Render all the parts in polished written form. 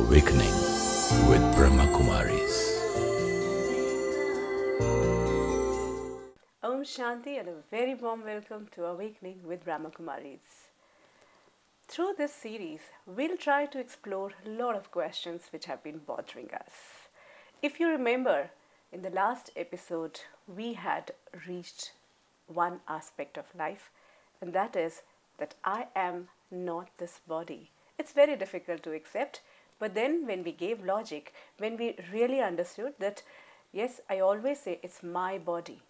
Awakening with Brahma Kumaris. Om Shanti and a very warm welcome to Awakening with Brahma Kumaris. Through this series, we'll try to explore a lot of questions which have been bothering us. If you remember, in the last episode, we had reached one aspect of life, and that is that I am not this body. It's very difficult to accept, but then when we gave logic, when we really understood that, yes, I always say it's my body,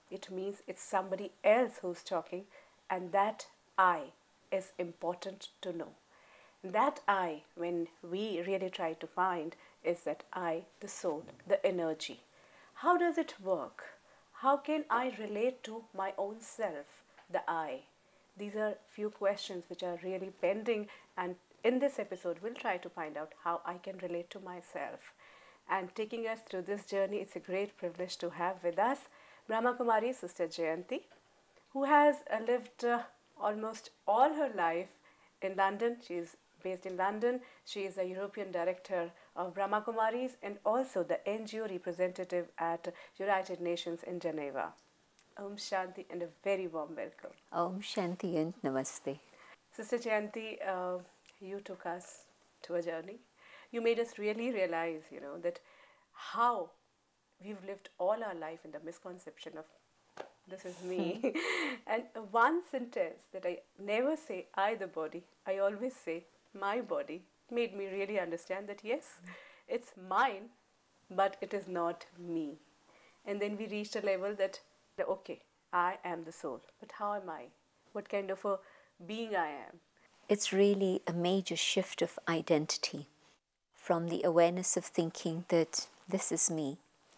it means it's somebody else who's talking, and that I is important to know. That I, when we really try to find, is that I, the soul, the energy. How does it work? How can I relate to my own self, the I? These are few questions which are really pending, and in this episode we'll try to find out how I can relate to myself. And taking us through this journey, it's a great privilege to have with us Brahma Kumari Sister Jayanti, who has lived almost all her life in London. She is based in London. She is a European Director of Brahma Kumaris and also the NGO representative at United Nations in Geneva. Om Shanti and a very warm welcome. Om Shanti and Namaste. Sister Jayanti, you took us to a journey. You made us really realize, that how we've lived all our life in the misconception of this is me. And one sentence that I never say I the body, I always say my body, made me really understand that yes, it's mine, but it is not me. And then we reached a level that, okay, I am the soul, but how am I? What kind of a being I am? It's really a major shift of identity from the awareness of thinking that this is me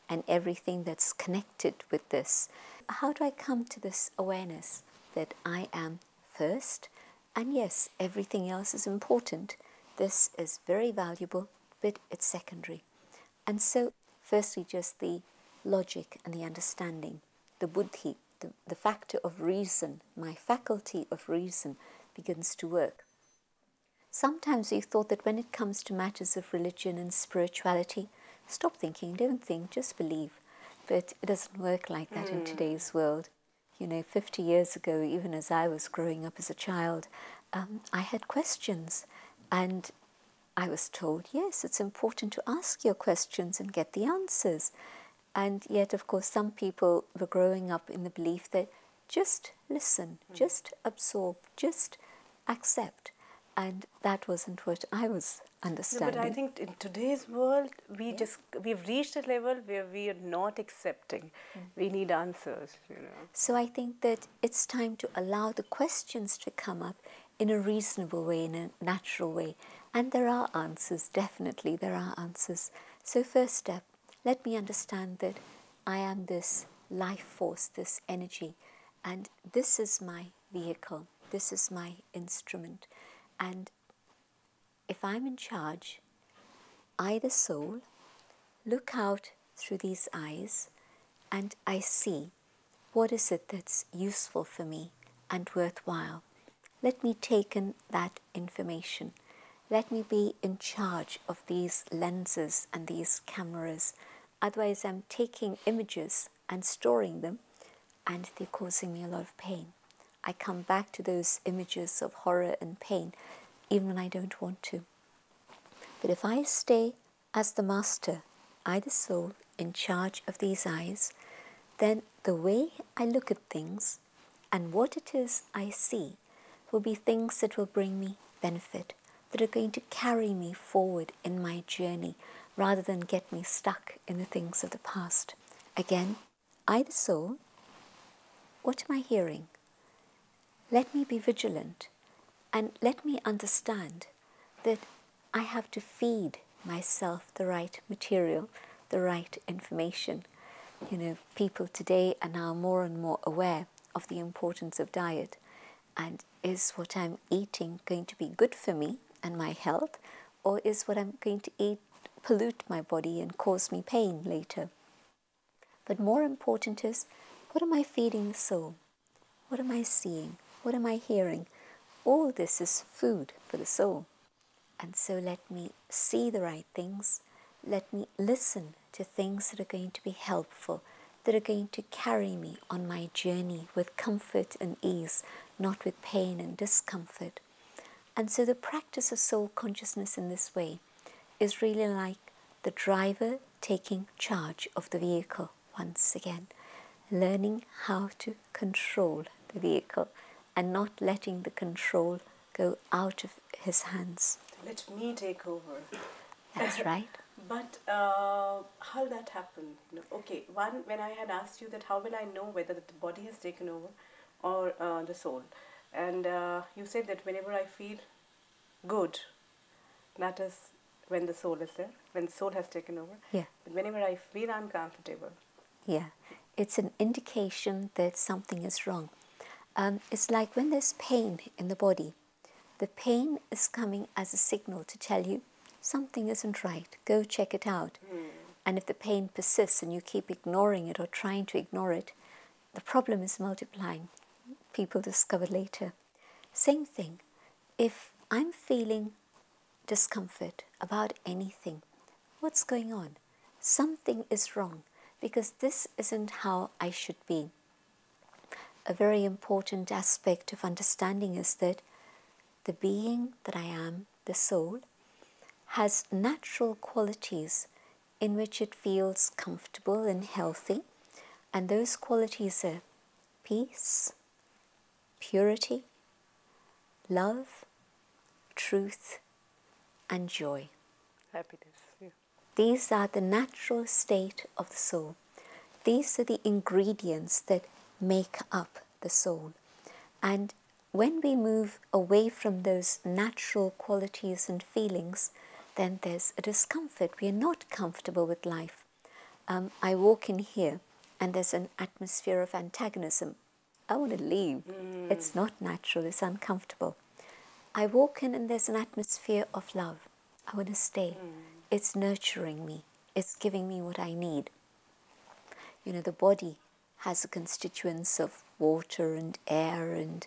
and everything that's connected with this. How do I come to this awareness that I am first? And yes, everything else is important. This is very valuable, but it's secondary. And so, firstly, just the logic and the understanding, the buddhi, the factor of reason, my faculty of reason begins to work. Sometimes we thought that when it comes to matters of religion and spirituality, stop thinking, don't think, just believe. But it doesn't work like that in today's world. 50 years ago, even as I was growing up as a child, I had questions. And I was told, yes, it's important to ask your questions and get the answers. And yet, of course, some people were growing up in the belief that just listen, just absorb, just accept. And that wasn't what I was understanding. No, but I think in today's world, we've reached a level where we are not accepting. We need answers, So I think that it's time to allow the questions to come up in a reasonable way, in a natural way. And there are answers, definitely there are answers. So first step, let me understand that I am this life force, this energy, and this is my vehicle, this is my instrument. And if I'm in charge, I, the soul, look out through these eyes and I see what is it that's useful for me and worthwhile. Let me take in that information. Let me be in charge of these lenses and these cameras. Otherwise, I'm taking images and storing them, and they're causing me a lot of pain. I come back to those images of horror and pain, even when I don't want to. But if I stay as the master, I, the soul, in charge of these eyes, then the way I look at things and what it is I see will be things that will bring me benefit, that are going to carry me forward in my journey, rather than get me stuck in the things of the past. Again, I, the soul, what am I hearing? Let me be vigilant and let me understand that I have to feed myself the right material, the right information. People today are now more and more aware of the importance of diet. And is what I'm eating going to be good for me and my health, or is what I'm going to eat pollute my body and cause me pain later? But more important is, what am I feeding the soul? What am I seeing? What am I hearing? All this is food for the soul. And so let me see the right things. Let me listen to things that are going to be helpful, that are going to carry me on my journey with comfort and ease, not with pain and discomfort. And so the practice of soul consciousness in this way is really like the driver taking charge of the vehicle once again, learning how to control the vehicle and not letting the control go out of his hands. Let me take over. That's right. But how that happen? Okay, one, when I had asked you that how will I know whether the body has taken over or the soul, and you said that whenever I feel good, that is when the soul is there, when the soul has taken over. Yeah. But whenever I feel uncomfortable. Yeah, it's an indication that something is wrong. It's like when there's pain in the body, the pain is coming as a signal to tell you something isn't right, go check it out. And if the pain persists and you keep ignoring it or trying to ignore it, the problem is multiplying. People discover later. Same thing, if I'm feeling discomfort about anything, what's going on? Something is wrong, because this isn't how I should be. A very important aspect of understanding is that the being that I am, the soul, has natural qualities in which it feels comfortable and healthy, and those qualities are peace, purity, love, truth, and joy. Happiness. Yeah. These are the natural state of the soul. These are the ingredients that make up the soul. And when we move away from those natural qualities and feelings, then there's a discomfort. We are not comfortable with life. I walk in here and there's an atmosphere of antagonism. I want to leave. It's not natural, it's uncomfortable. I walk in and there's an atmosphere of love. I want to stay. It's nurturing me. It's giving me what I need. You know, the body has a constituents of water and air and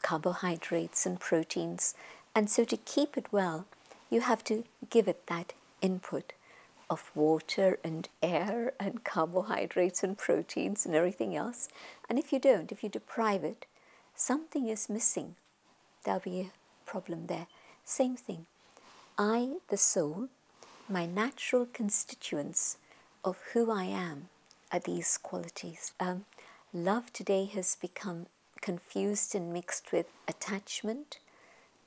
carbohydrates and proteins. And so to keep it well, you have to give it that input of water and air and carbohydrates and proteins and everything else. And if you don't, if you deprive it, something is missing. There'll be a problem there. Same thing. I, the soul, my natural constituents of who I am are these qualities. Love today has become confused and mixed with attachment,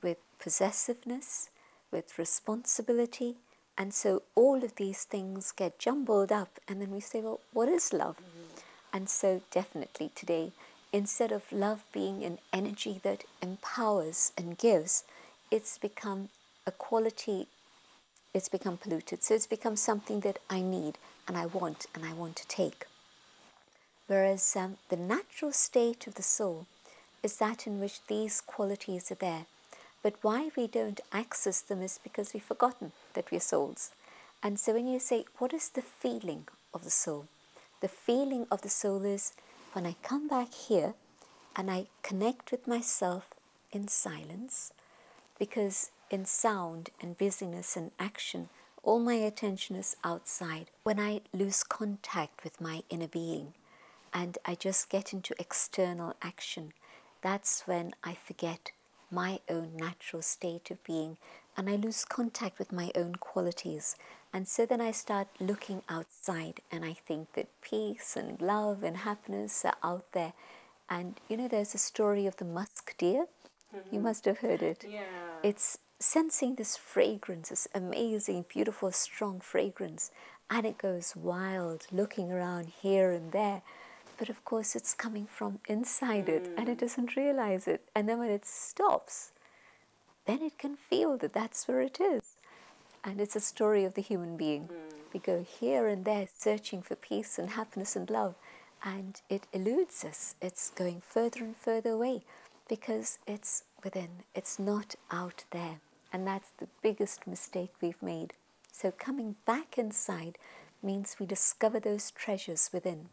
with possessiveness, with responsibility. And so all of these things get jumbled up, and then we say, well, what is love? And so definitely today, instead of love being an energy that empowers and gives, it's become a quality, it's become polluted. So it's become something that I need and I want to take. Whereas the natural state of the soul is that in which these qualities are there. But why we don't access them is because we've forgotten that we're souls. And so when you say, what is the feeling of the soul? The feeling of the soul is when I come back here and I connect with myself in silence, because in sound and busyness and action, all my attention is outside. When I lose contact with my inner being and I just get into external action, that's when I forget my own natural state of being and I lose contact with my own qualities. And so then I start looking outside and I think that peace and love and happiness are out there. And you know, there's a story of the musk deer. You must have heard it. Yeah. It's sensing this fragrance, this amazing, beautiful, strong fragrance. And it goes wild, looking around here and there. But of course, it's coming from inside it and it doesn't realize it. And then when it stops, then it can feel that that's where it is. And it's a story of the human being. We go here and there searching for peace and happiness and love. And it eludes us. It's going further and further away because it's within. It's not out there. And that's the biggest mistake we've made. So coming back inside means we discover those treasures within.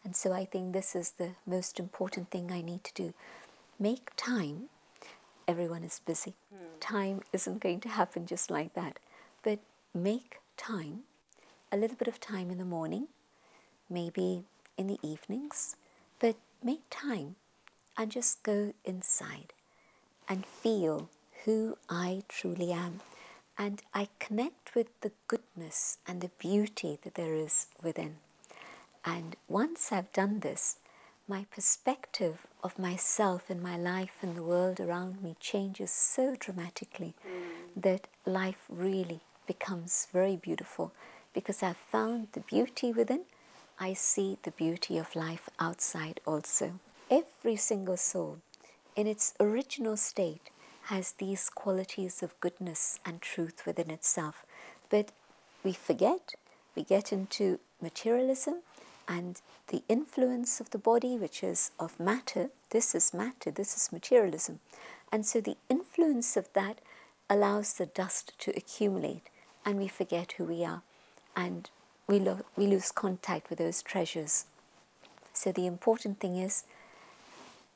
And so I think this is the most important thing I need to do. Make time. Everyone is busy. time isn't going to happen just like that. But make time, a little bit of time in the morning, maybe in the evenings, but make time and just go inside and feel who I truly am. And I connect with the goodness and the beauty that there is within. And once I've done this, my perspective of myself and my life and the world around me changes so dramatically that life really becomes very beautiful, because I've found the beauty within. I see the beauty of life outside also. Every single soul in its original state has these qualities of goodness and truth within itself. But we forget, we get into materialism and the influence of the body, which is of matter. This is matter, this is materialism. And so the influence of that allows the dust to accumulate, and we forget who we are, and we lose contact with those treasures. So the important thing is,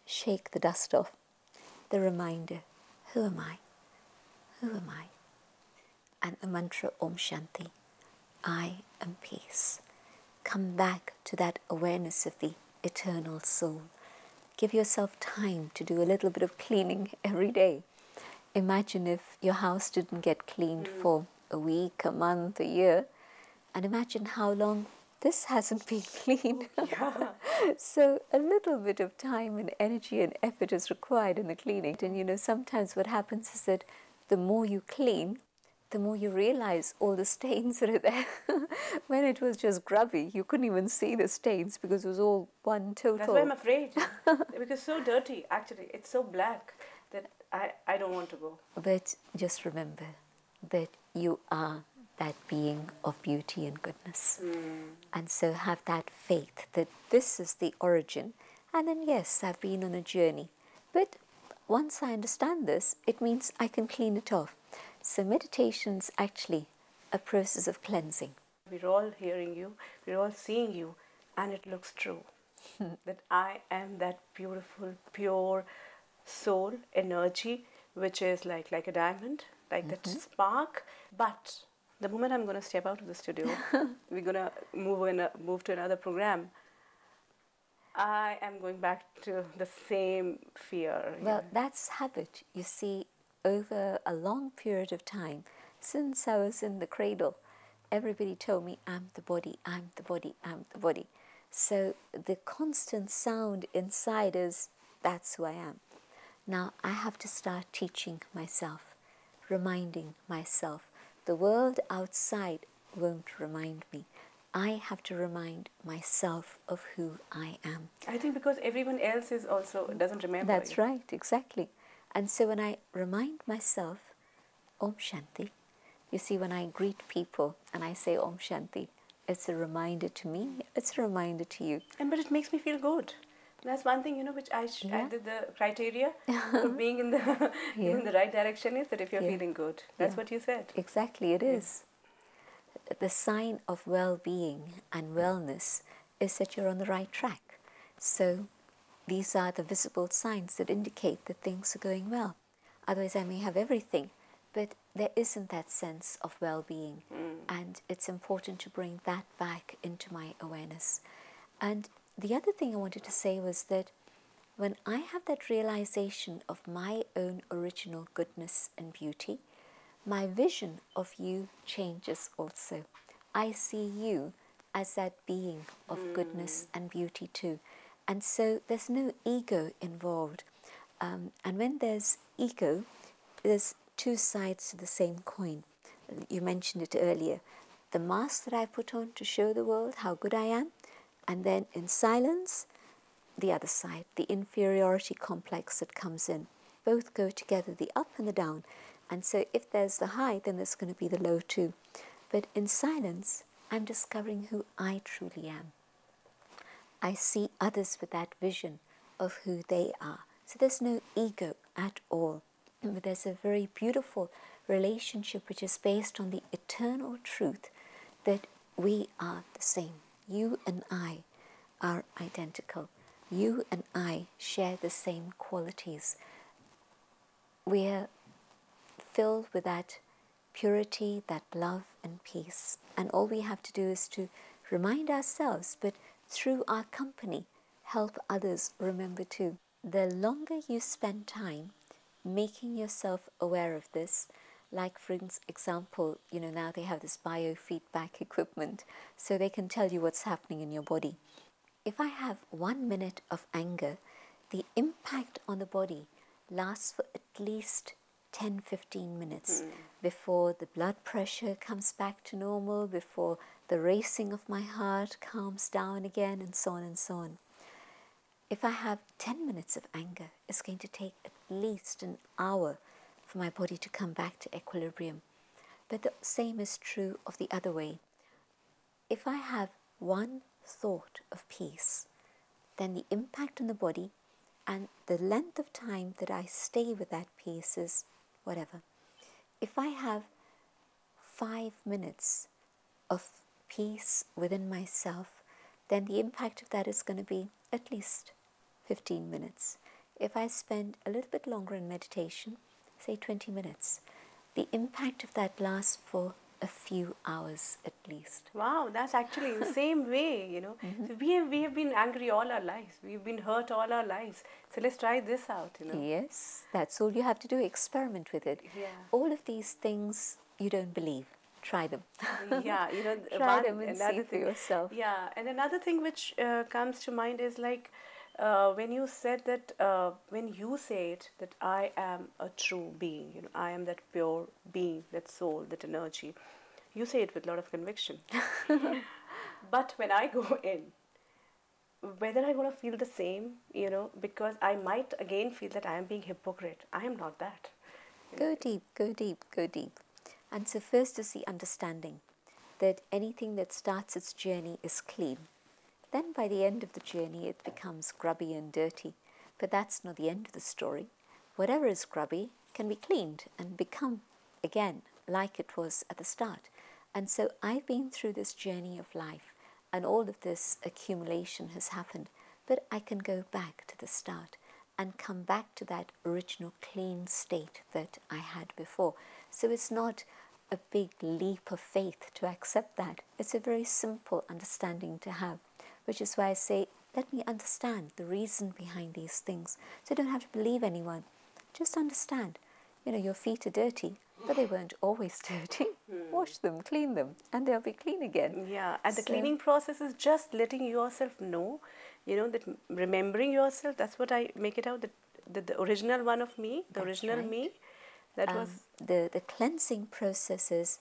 shake the dust off. The reminder, who am I? Who am I? And the mantra Om Shanti, I am peace. Come back to that awareness of the eternal soul. Give yourself time to do a little bit of cleaning every day. Imagine if your house didn't get cleaned for a week, a month, a year, and imagine how long this hasn't been cleaned. Yeah. So a little bit of time and energy and effort is required in the cleaning. And sometimes what happens is that the more you clean, the more you realize all the stains that are there. When it was just grubby, you couldn't even see the stains because it was all one total. That's why I'm afraid. Because it's so dirty, actually. It's so black that I don't want to go. But just remember that you are that being of beauty and goodness. And so have that faith that this is the origin. And then yes, I've been on a journey. But once I understand this, it means I can clean it off. So meditation's actually a process of cleansing. We're all hearing you, we're all seeing you, and it looks true. That I am that beautiful, pure soul, energy, which is like a diamond, like that spark. But the moment I'm going to step out of the studio, we're going to move to another program, I am going back to the same fear. Well, that's habit. You see, over a long period of time, since I was in the cradle, everybody told me, I'm the body, I'm the body, I'm the body. So the constant sound inside is, that's who I am. Now I have to start teaching myself, reminding myself. The world outside won't remind me. I have to remind myself of who I am. I think because everyone else is also doesn't remember. That's right, exactly. And so when I remind myself, Om Shanti, you see, when I greet people and I say Om Shanti, it's a reminder to me, it's a reminder to you. But it makes me feel good. That's one thing, which I did the criteria for being in the in the right direction is that if you're feeling good. That's what you said. Exactly, it is. The sign of well-being and wellness is that you're on the right track. So these are the visible signs that indicate that things are going well. Otherwise I may have everything, but there isn't that sense of well-being. And it's important to bring that back into my awareness. And the other thing I wanted to say was that when I have that realization of my own original goodness and beauty, my vision of you changes also. I see you as that being of goodness and beauty too. And so there's no ego involved. And when there's ego, there's two sides to the same coin. You mentioned it earlier. The mask that I put on to show the world how good I am, and then in silence, the other side, the inferiority complex that comes in. Both go together, the up and the down. And so if there's the high, then there's going to be the low too. But in silence, I'm discovering who I truly am. I see others with that vision of who they are. So there's no ego at all. But there's a very beautiful relationship which is based on the eternal truth that we are the same. You and I are identical. You and I share the same qualities. We're filled with that purity, that love and peace. And all we have to do is to remind ourselves, but through our company, help others remember too. The longer you spend time making yourself aware of this, like for example, now they have this biofeedback equipment, so they can tell you what's happening in your body. If I have 1 minute of anger, the impact on the body lasts for at least 10-15 minutes before the blood pressure comes back to normal, before the racing of my heart calms down again, and so on and so on. If I have 10 minutes of anger, it's going to take at least an hour for my body to come back to equilibrium. But the same is true of the other way. If I have one thought of peace, then the impact on the body and the length of time that I stay with that peace is whatever. If I have 5 minutes of peace within myself, then the impact of that is going to be at least 15 minutes. If I spend a little bit longer in meditation, say 20 minutes, the impact of that lasts for a few hours at least. Wow, that's actually the same way, So we have been angry all our lives. We've been hurt all our lives. So let's try this out, Yes, that's all you have to do. Experiment with it. Yeah. All of these things you don't believe. Try them. Yeah, Try them and see for yourself. Yeah, and another thing which comes to mind is like when you said that, when you say it, that I am a true being, I am that pure being, that soul, that energy. You say it with a lot of conviction. But when I go in, whether I'm going to feel the same, because I might again feel that I am being hypocrite. I am not that. Go deep, go deep, go deep. And so first is the understanding that anything that starts its journey is clean. Then by the end of the journey it becomes grubby and dirty. But that's not the end of the story. Whatever is grubby can be cleaned and become again like it was at the start. And so I've been through this journey of life, and all of this accumulation has happened, but I can go back to the start and come back to that original clean state that I had before. So it's not a big leap of faith to accept that. It's a very simple understanding to have, which is why I say, let me understand the reason behind these things. So you don't have to believe anyone. Just understand. Your feet are dirty, but they weren't always dirty. Wash them, clean them, and they'll be clean again. Yeah, and the cleaning process is just letting yourself know, that remembering yourself, that's what I make it out, the original one of me, the That's original right. me, that was... The cleansing process is,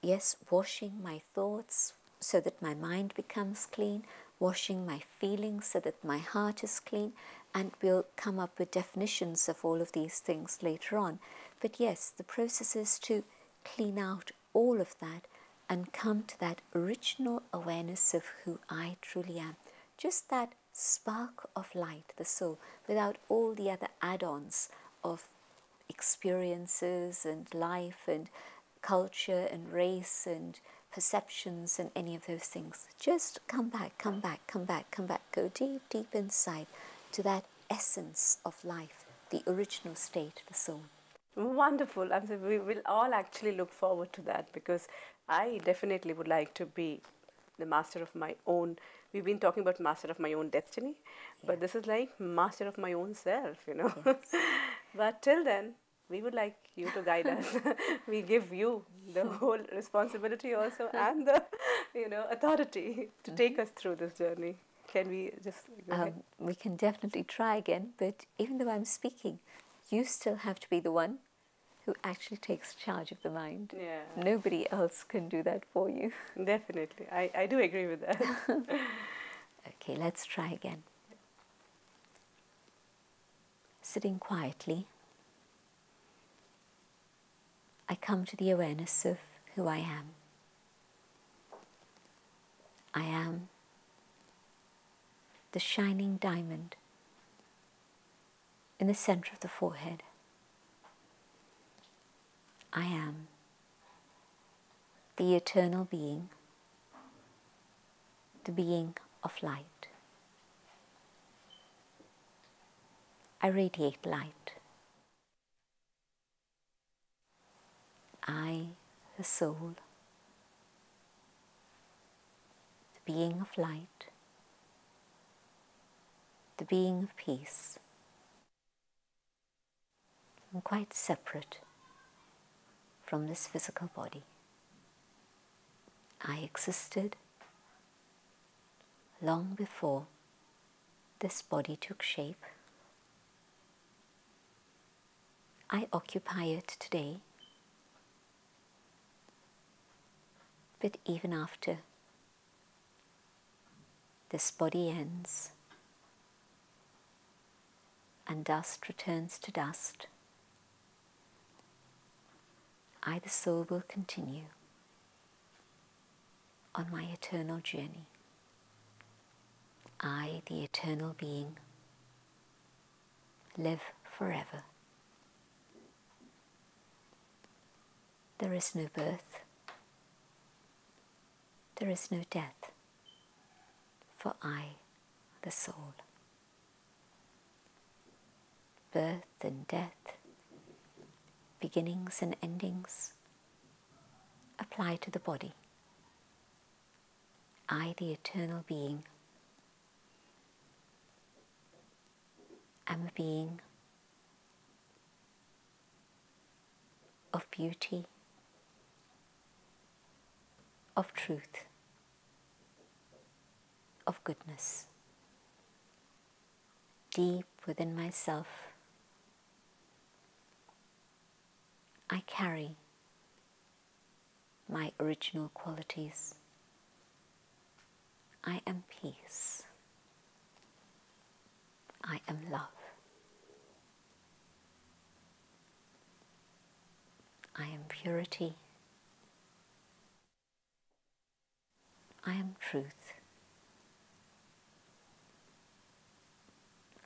yes, washing my thoughts so that my mind becomes clean, washing my feelings so that my heart is clean, and we'll come up with definitions of all of these things later on. But yes, the process is to clean out all of that and come to that original awareness of who I truly am. Just that spark of light, the soul, without all the other add-ons of experiences and life and culture and race and perceptions and any of those things. Just come back, come back, come back, come back. Go deep, deep inside to that essence of life, the original state, the soul. Wonderful. We will all actually look forward to that, because I definitely would like to be the master of my own. We've been talking about master of my own destiny, but this is like master of my own self, Yes. But till then, we would like you to guide us. We give you the whole responsibility also and the, authority to take us through this journey. Can we just go ahead? We can definitely try again, but even though I'm speaking, you still have to be the one who actually takes charge of the mind. Yeah. Nobody else can do that for you. Definitely. I do agree with that. Okay, let's try again. Sitting quietly, I come to the awareness of who I am. I am the shining diamond in the center of the forehead. I am the eternal being, the being of light. I radiate light. I, the soul, the being of light, the being of peace, am quite separate from this physical body. I existed long before this body took shape. I occupy it today, but even after this body ends and dust returns to dust, I, the soul, will continue on my eternal journey. I, the eternal being, live forever. There is no birth, there is no death, for I, the soul. Birth and death, beginnings and endings, apply to the body. I, the eternal being, am a being of beauty, of truth, of goodness. Deep within myself, I carry my original qualities. I am peace. I am love. I am purity. I am truth.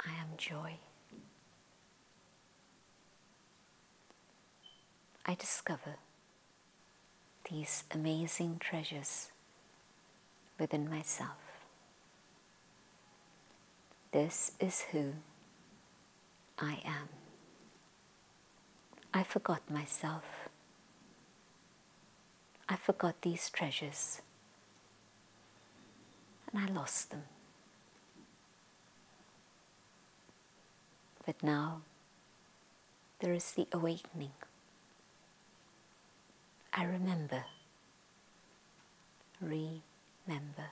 I am joy. I discover these amazing treasures within myself. This is who I am. I forgot myself. I forgot these treasures, and I lost them. But now there is the awakening. I remember, remember.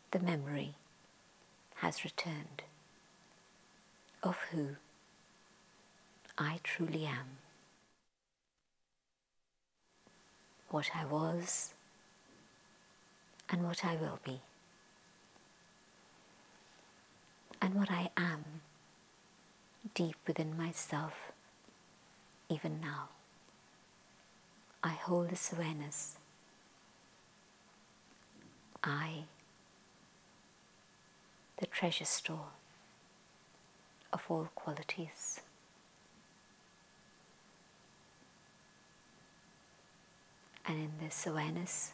The memory has returned of who I truly am. What I was and what I will be. And what I am deep within myself even now. I hold this awareness. I, the treasure store of all qualities. And in this awareness,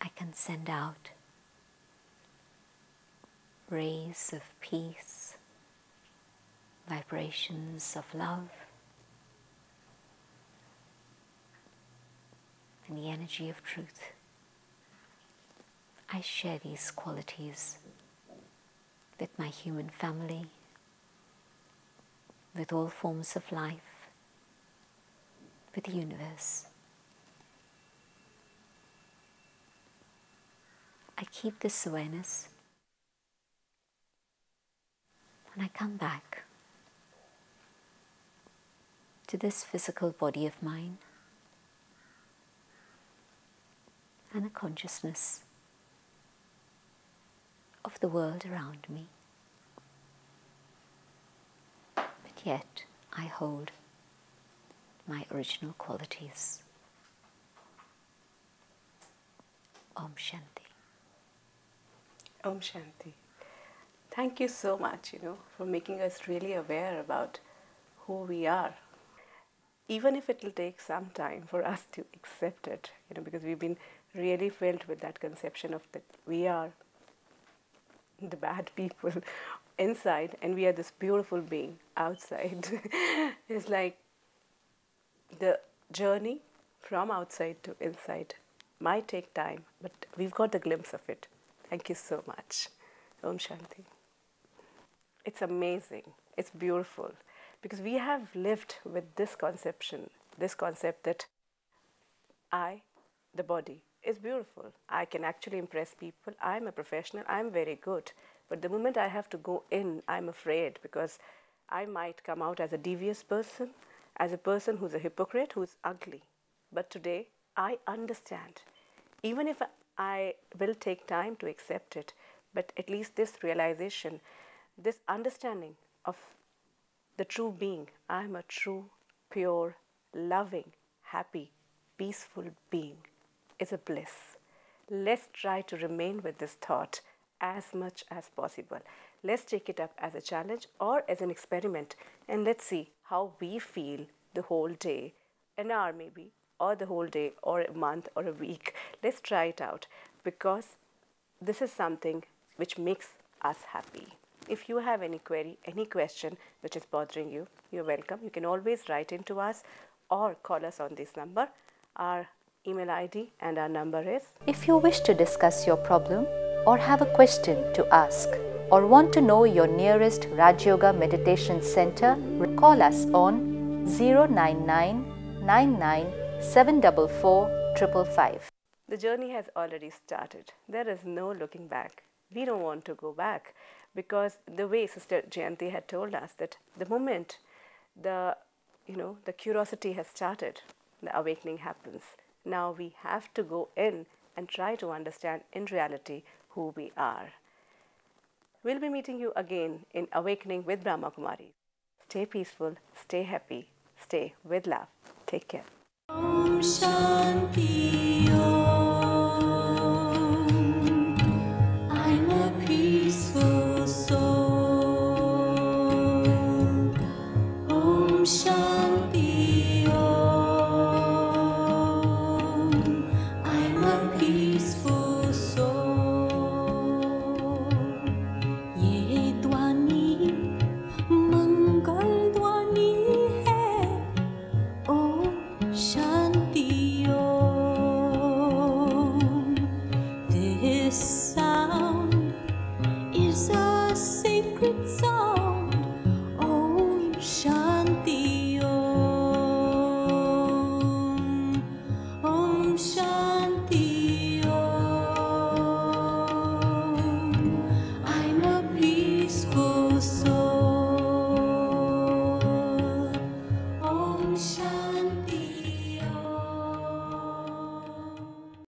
I can send out rays of peace, vibrations of love, and the energy of truth. I share these qualities with my human family, with all forms of life, with the universe. I keep this awareness, and I come back to this physical body of mine and a consciousness of the world around me. But yet I hold my original qualities. Om Shanti. Om Shanti. Thank you so much, for making us really aware about who we are. Even if it will take some time for us to accept it, because we've been really filled with that conception of that we are the bad people inside and we are this beautiful being outside. It's like the journey from outside to inside might take time, but we've got the glimpse of it. Thank you so much. Om Shanti. It's amazing. It's beautiful. Because we have lived with this concept that I, the body, is beautiful. I can actually impress people. I'm a professional. I'm very good. But the moment I have to go in, I'm afraid because I might come out as a devious person, as a person who's a hypocrite, who's ugly. But today, I understand. Even if I will take time to accept it, but at least this realization, this understanding of the true being, I'm a true, pure, loving, happy, peaceful being, is a bliss. Let's try to remain with this thought as much as possible. Let's take it up as a challenge or as an experiment, and let's see how we feel the whole day, an hour maybe, or the whole day, or a month, or a week. Let's try it out, because this is something which makes us happy. If you have any query, any question which is bothering you, you're welcome. You can always write in to us or call us on this number. Our email ID and our number is... If you wish to discuss your problem or have a question to ask or want to know your nearest Rajyoga meditation center, call us on 09999744555. The journey has already started. There is no looking back. We don't want to go back, because the way Sister Jayanti had told us that the moment the curiosity has started, the awakening happens. Now we have to go in and try to understand in reality who we are. We'll be meeting you again in Awakening with Brahma Kumari. Stay peaceful, stay happy, stay with love. Take care. Om Shanti Om.